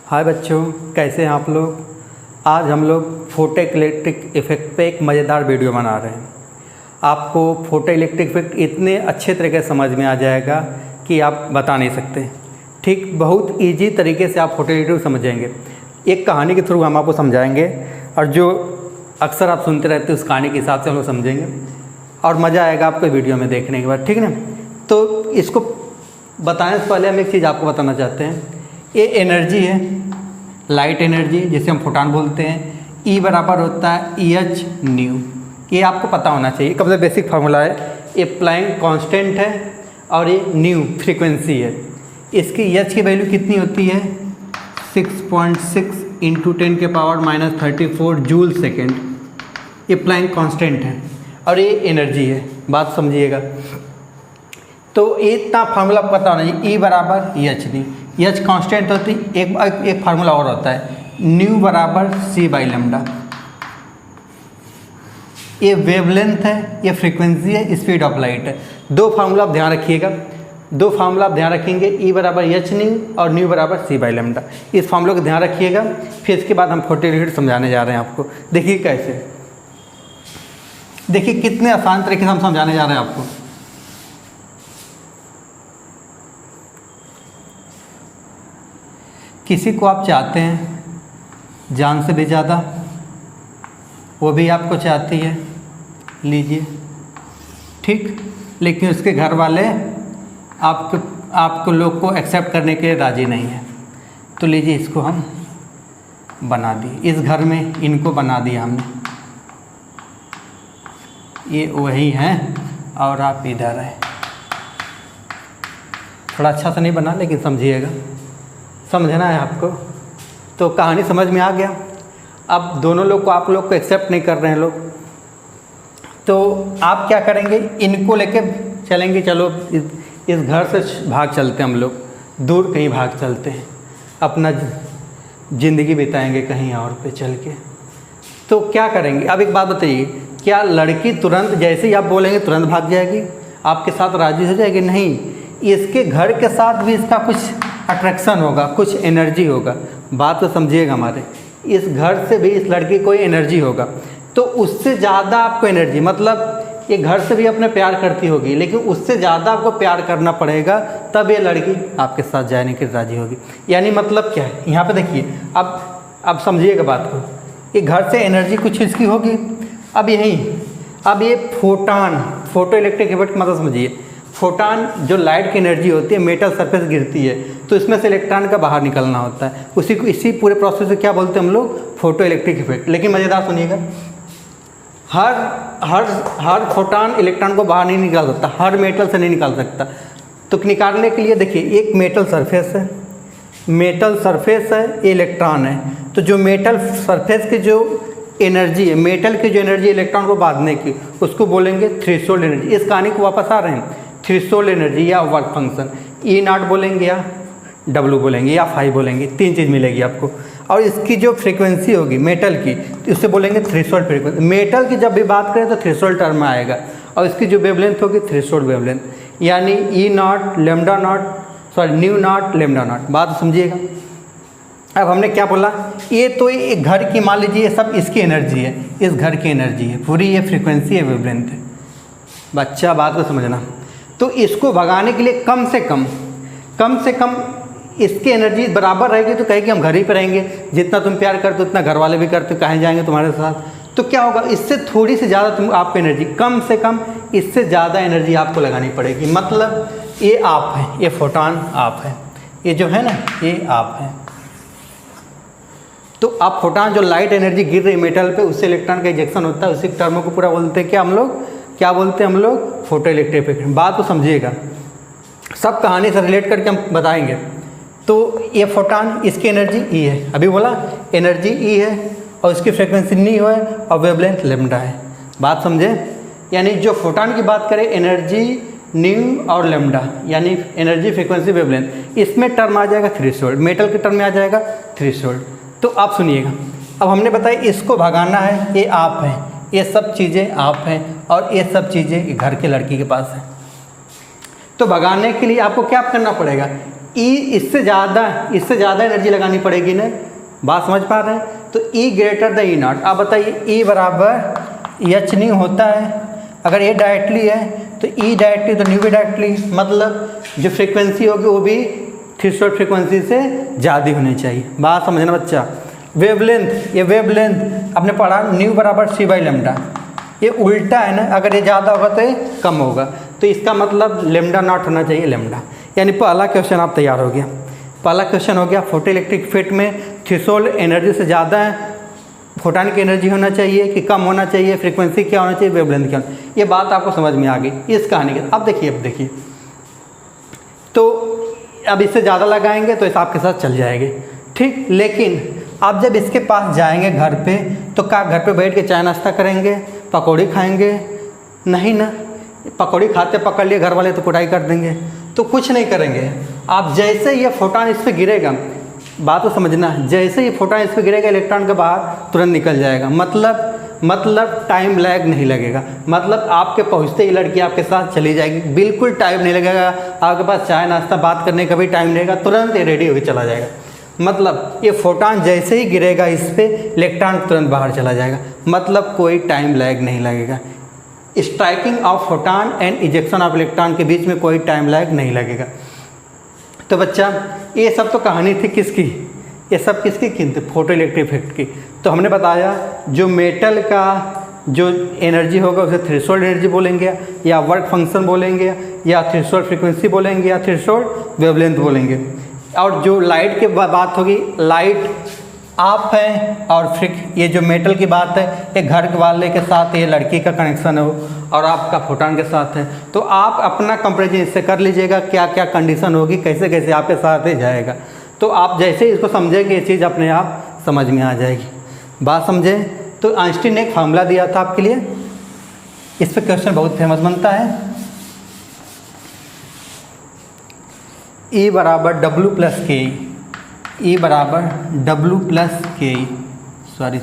हाय बच्चों, कैसे हैं आप लोग। आज हम लोग फोटो इलेक्ट्रिक इफ़ेक्ट पे एक मज़ेदार वीडियो बना रहे हैं। आपको फोटो इलेक्ट्रिक इफ़ेक्ट इतने अच्छे तरीके से समझ में आ जाएगा कि आप बता नहीं सकते। ठीक, बहुत इजी तरीके से आप फोटो इलेक्ट्रिक समझेंगे। एक कहानी के थ्रू हम आपको समझाएंगे और जो अक्सर आप सुनते रहते हैं उस कहानी के हिसाब से हम लोग समझेंगे और मज़ा आएगा आपको वीडियो में देखने के बाद, ठीक है ना। तो इसको बताने से पहले हम एक चीज़ आपको बताना चाहते हैं। ये एनर्जी है, लाइट एनर्जी, जिसे हम फोटॉन बोलते हैं। E बराबर होता है EH न्यू। ये आपको पता होना चाहिए, कब से बेसिक फार्मूला है। ये प्लैंक कांस्टेंट है और ये न्यू फ्रीक्वेंसी है। इसकी EH की वैल्यू कितनी होती है 6.6 × 10⁻³ जूल सेकेंड। ये प्लैंक कांस्टेंट है और ये एनर्जी है, बात समझिएगा। तो इतना फार्मूला पता होना चाहिए। E बराबर EH न्यू। EH कांस्टेंट होती है। एक फार्मूला और होता है न्यू बराबर C/λ। ये वेवलेंथ है, ये फ्रीक्वेंसी है, स्पीड ऑफ लाइट है। दो फार्मूला आप ध्यान रखिएगा, दो फार्मूला आप ध्यान रखेंगे। E बराबर EH न्यू और न्यू बराबर C/λ। इस फार्मूला को ध्यान रखिएगा। फिर इसके बाद हम फोटो इलेक्ट्रिक समझाने जा रहे हैं आपको। देखिए कैसे, देखिए कितने आसान तरीके से हम समझाने जा रहे हैं आपको। किसी को आप चाहते हैं जान से भी ज़्यादा, वो भी आपको चाहती है, लीजिए, ठीक। लेकिन उसके घर वाले आपको लोग को एक्सेप्ट करने के लिए राज़ी नहीं है। तो लीजिए, इसको हम बना दिए, इस घर में इनको बना दिया हमने। ये वही हैं और आप इधर हैं। थोड़ा अच्छा से नहीं बना, लेकिन समझिएगा, समझना है आपको। तो कहानी समझ में आ गया। अब दोनों लोग को, आप लोग को एक्सेप्ट नहीं कर रहे हैं लोग, तो आप क्या करेंगे, इनको लेके चलेंगे। चलो इस घर से भाग चलते हैं, हम लोग दूर कहीं भाग चलते हैं, अपना ज़िंदगी बिताएंगे कहीं और पे चल के। तो क्या करेंगे, अब एक बात बताइए, क्या लड़की तुरंत जैसे ही आप बोलेंगे तुरंत भाग जाएगी, आपके साथ राज़ी हो जाएगी? नहीं, इसके घर के साथ भी इसका कुछ अट्रैक्शन होगा, कुछ एनर्जी होगा। बात तो समझिएगा हमारे, इस घर से भी इस लड़की को एनर्जी होगा। तो उससे ज़्यादा आपको एनर्जी, मतलब ये घर से भी अपने प्यार करती होगी, लेकिन उससे ज़्यादा आपको प्यार करना पड़ेगा, तब ये लड़की आपके साथ जाने की राज़ी होगी। यानी मतलब क्या है, यहाँ पे देखिए, अब समझिएगा बात को। ये घर से एनर्जी कुछ इसकी होगी। अब ये फोटॉन, फोटो इलेक्ट्रिक इफेक्ट मतलब समझिए। फोटॉन जो लाइट की एनर्जी होती है, मेटल सरफेस गिरती है, तो इसमें से इलेक्ट्रॉन का बाहर निकलना होता है। इसी पूरे प्रोसेस को क्या बोलते हैं हम लोग, फोटो इलेक्ट्रिक इफेक्ट। लेकिन मज़ेदार सुनिएगा, हर फोटॉन इलेक्ट्रॉन को बाहर नहीं निकाल सकता, हर मेटल से नहीं निकाल सकता। तो निकालने के लिए देखिए, एक मेटल सरफेस है, ये इलेक्ट्रॉन है। तो जो मेटल सरफेस की जो एनर्जी है, मेटल की जो एनर्जी इलेक्ट्रॉन को बांधने की, उसको बोलेंगे थ्रेशोल्ड एनर्जी। इस कहानी को वापस आ रहे हैं, थ्रेशोल्ड एनर्जी या वर्क फंक्शन। E0 बोलेंगे या W बोलेंगे या फाई बोलेंगे, तीन चीज़ मिलेगी आपको। और इसकी जो फ्रीक्वेंसी होगी मेटल की, तो इससे बोलेंगे थ्रेशोल्ड फ्रीक्वेंसी। मेटल की जब भी बात करें तो थ्रेशोल्ड टर्म में आएगा, और इसकी जो वेवलेंथ होगी थ्रेशोल्ड वेवलेंथ, यानी E0 new not lambda naught. बात समझिएगा। अब हमने क्या बोला, ये तो एक घर की, मान लीजिए ये सब इसकी एनर्जी है, इस घर की एनर्जी है पूरी, ये फ्रीक्वेंसी है, वेवलेंथ है। बच्चा बात को समझना। तो इसको भगाने के लिए कम से कम इसकी एनर्जी बराबर रहेगी, तो कहेगी हम घर ही पर रहेंगे, जितना तुम प्यार करते हो उतना घर वाले भी करते हो, कहीं जाएंगे तुम्हारे साथ। तो क्या होगा, इससे थोड़ी सी ज़्यादा आपको एनर्जी, कम से कम इससे ज़्यादा एनर्जी आपको लगानी पड़ेगी। मतलब ये आप है, ये फोटॉन आप है, ये जो है ना, ये आप है। तो आप फोटॉन जो लाइट एनर्जी गिर रही है मेटल पे, उससे इलेक्ट्रॉन का इजेक्शन होता है। उसी टर्मों को पूरा बोलते हैं क्या बोलते हैं हम लोग, फोटो इलेक्ट्रिक इफेक्ट। बात तो समझिएगा, सब कहानी से रिलेट करके हम बताएंगे। तो ये फोटॉन, इसकी एनर्जी E है, अभी बोला एनर्जी E है, और इसकी फ्रीक्वेंसी न्यू है और वेवलेंथ लैम्डा है। बात समझे। यानी जो फोटॉन की बात करें, एनर्जी न्यू और लैम्डा, यानी एनर्जी, फ्रीक्वेंसी, वेवलेंथ, इसमें टर्म आ जाएगा थ्रेशोल्ड, मेटल के टर्म में आ जाएगा थ्रेशोल्ड। तो आप सुनिएगा, अब हमने बताया इसको भगाना है, ये आप है, ये सब चीज़ें आप हैं, और ये सब चीज़ें घर के लड़की के पास है। तो भगाने के लिए आपको क्या करना पड़ेगा, ई इससे ज़्यादा एनर्जी लगानी पड़ेगी ना, बात समझ पा रहे हैं। तो ई ग्रेटर द ई नॉट। आप बताइए ई बराबर एच न्यू होता है, अगर ए डायरेक्टली है तो ई डायरेक्टली तो न्यू भी डायरेक्टली, मतलब जो फ्रीक्वेंसी होगी वो भी थ्रेशोल्ड फ्रीक्वेंसी से ज़्यादा होनी चाहिए। बात समझना बच्चा। वेवलेंथ, ये वेवलेंथ आपने पढ़ा न्यू बराबर सी बाई लेमडा, ये उल्टा है ना, अगर ये ज़्यादा होगा तो ये कम होगा, तो इसका मतलब लेमडा नॉट होना चाहिए लेमडा। यानी पहला क्वेश्चन आप तैयार हो गया। पहला क्वेश्चन हो गया फोटोइलेक्ट्रिक इफेक्ट में थ्रेशोल्ड एनर्जी से ज़्यादा है, फोटान की एनर्जी होना चाहिए कि कम होना चाहिए, फ्रीक्वेंसी क्या होना चाहिए, वेवलेंथ क्या होना, ये बात आपको समझ में आ गई इस कहानी के। अब देखिए तो अब इससे ज़्यादा लगाएंगे तो हिसाब के साथ चल जाएंगे, ठीक। लेकिन आप जब इसके पास जाएंगे घर पे तो क्या घर पे बैठ के चाय नाश्ता करेंगे, पकौड़ी खाएंगे? नहीं ना, पकौड़ी खाते पकड़ लिए घर वाले तो कुटाई कर देंगे, तो कुछ नहीं करेंगे। आप जैसे ये फोटान इस पर गिरेगा, बात तो समझना, जैसे ही फोटान इस पर गिरेगा इलेक्ट्रॉन के बाहर तुरंत निकल जाएगा, मतलब टाइम लैग नहीं लगेगा, मतलब आपके पहुंचते ही लड़की आपके साथ चली जाएगी, बिल्कुल टाइम नहीं लगेगा, आपके पास चाय नाश्ता बात करने का भी टाइम नहीं लगेगा, तुरंत ये रेडी होकर चला जाएगा। मतलब ये फोटान जैसे ही गिरेगा इस पर इलेक्ट्रॉन तुरंत बाहर चला जाएगा, मतलब कोई टाइम लैग नहीं लगेगा। Striking off photon and ejection of electron के बीच में कोई टाइम लैग नहीं लगेगा। तो बच्चा ये सब तो कहानी थी किसकी, ये सब किसकी थी? फोटो इलेक्ट्रिक इफेक्ट की। तो हमने बताया जो मेटल का जो एनर्जी होगा उसे थ्रेशोल्ड एनर्जी बोलेंगे, या वर्क फंक्शन बोलेंगे, या थ्रेशोल्ड फ्रीक्वेंसी बोलेंगे, या थ्रेशोल्ड वेवलेंथ बोलेंगे। और जो लाइट की बात होगी, लाइट आप है और ये जो मेटल की बात है, ये घर वाले के साथ ये लड़की का कनेक्शन हो और आपका फोटान के साथ है, तो आप अपना कंपेरिजन इससे कर लीजिएगा क्या क्या कंडीशन होगी, कैसे कैसे आपके साथ ही जाएगा। तो आप जैसे ही इसको समझेंगे ये चीज़ अपने आप समझ में आ जाएगी। बात समझे? तो आइंस्टीन ने एक फार्मूला दिया था आपके लिए, इस पर क्वेश्चन बहुत फेमस बनता है। E बराबर डब्ल्यू प्लस के, E बराबर डब्ल्यू प्लस के, सॉरी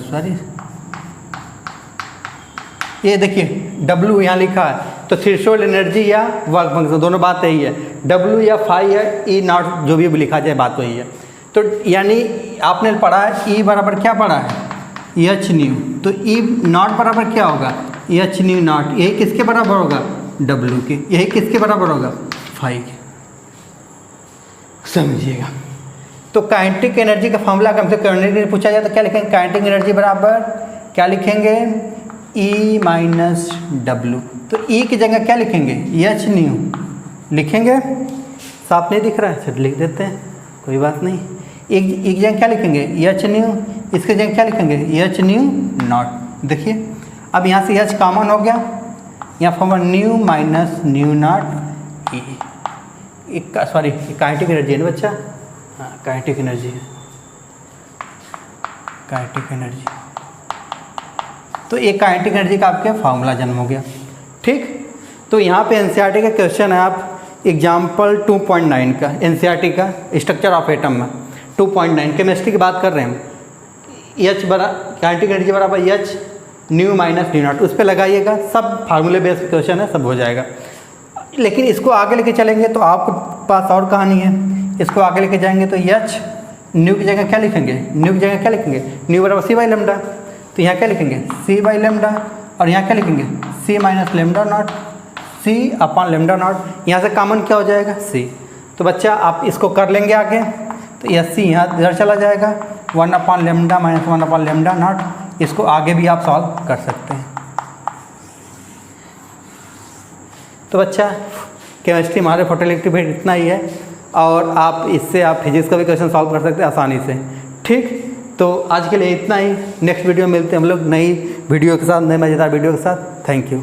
ये देखिए W यहाँ लिखा है, तो थ्रेशोल्ड एनर्जी या वर्क फंक्शन दोनों बात यही है, W या फाई है, E नॉट जो भी लिखा जाए बात वही है। तो यानी आपने पढ़ा है E बराबर क्या पढ़ा है, एच न्यू, तो E नॉट बराबर क्या होगा, एच न्यू नॉट, यही किसके बराबर होगा, W के, यही किसके बराबर होगा, फाई के, समझिएगा। तो काइनेटिक एनर्जी का फॉर्मूला हमसे करने पूछा जाए तो क्या लिखेंगे, काइनेटिक एनर्जी बराबर क्या लिखेंगे, E माइनस डब्ल्यू। तो E की जगह क्या लिखेंगे, एच न्यू लिखेंगे, साफ नहीं दिख रहा है, चल लिख देते हैं, कोई बात नहीं। एक जगह क्या लिखेंगे, एच न्यू, इसके जगह क्या लिखेंगे, एच न्यू नॉट। देखिए अब यहाँ से एच कॉमन हो गया, यहाँ formula new minus new not E, sorry kinetic energy है ना बच्चा, हाँ काइनेटिक एनर्जी है, काइनेटिक एनर्जी। तो एक काइनेटिक एनर्जी का आपके फार्मूला जन्म हो गया, ठीक। तो यहाँ पे एनसीईआरटी का क्वेश्चन है, आप एग्जाम्पल 2.9 का एनसीईआरटी का स्ट्रक्चर ऑफ एटम में 2.9 केमिस्ट्री की बात कर रहे हैं हम। एच काइनेटिक एनर्जी बराबर H new minus new not, उस पर लगाइएगा, सब फार्मूले बेस्ड क्वेश्चन है, सब हो जाएगा। लेकिन इसको आगे लेके चलेंगे तो आपके पास और कहानी है, इसको आगे लेके जाएंगे तो एच न्यू की जगह क्या लिखेंगे, न्यू की जगह क्या लिखेंगे, न्यू बराबर सी बाई लेमडा, तो यहाँ क्या लिखेंगे, सी बाई लेमडा, और यहाँ क्या लिखेंगे, C minus lambda naught, C upon lambda naught, यहाँ से कॉमन क्या हो जाएगा, सी। तो बच्चा आप इसको कर लेंगे आगे, तो यह सी यहाँ इधर चला जाएगा, 1 upon lambda minus 1 upon lambda not, इसको आगे भी आप सॉल्व कर सकते हैं। तो बच्चा केमिस्ट्री हमारे फोटोइलेक्ट्रिक इफेक्ट इतना ही है, और आप इससे आप फिजिक्स का भी क्वेश्चन सॉल्व कर सकते हैं आसानी से, ठीक। तो आज के लिए इतना ही, नेक्स्ट वीडियो में मिलते हैं हम लोग नई वीडियो के साथ, नए मज़ेदार वीडियो के साथ। Thank you.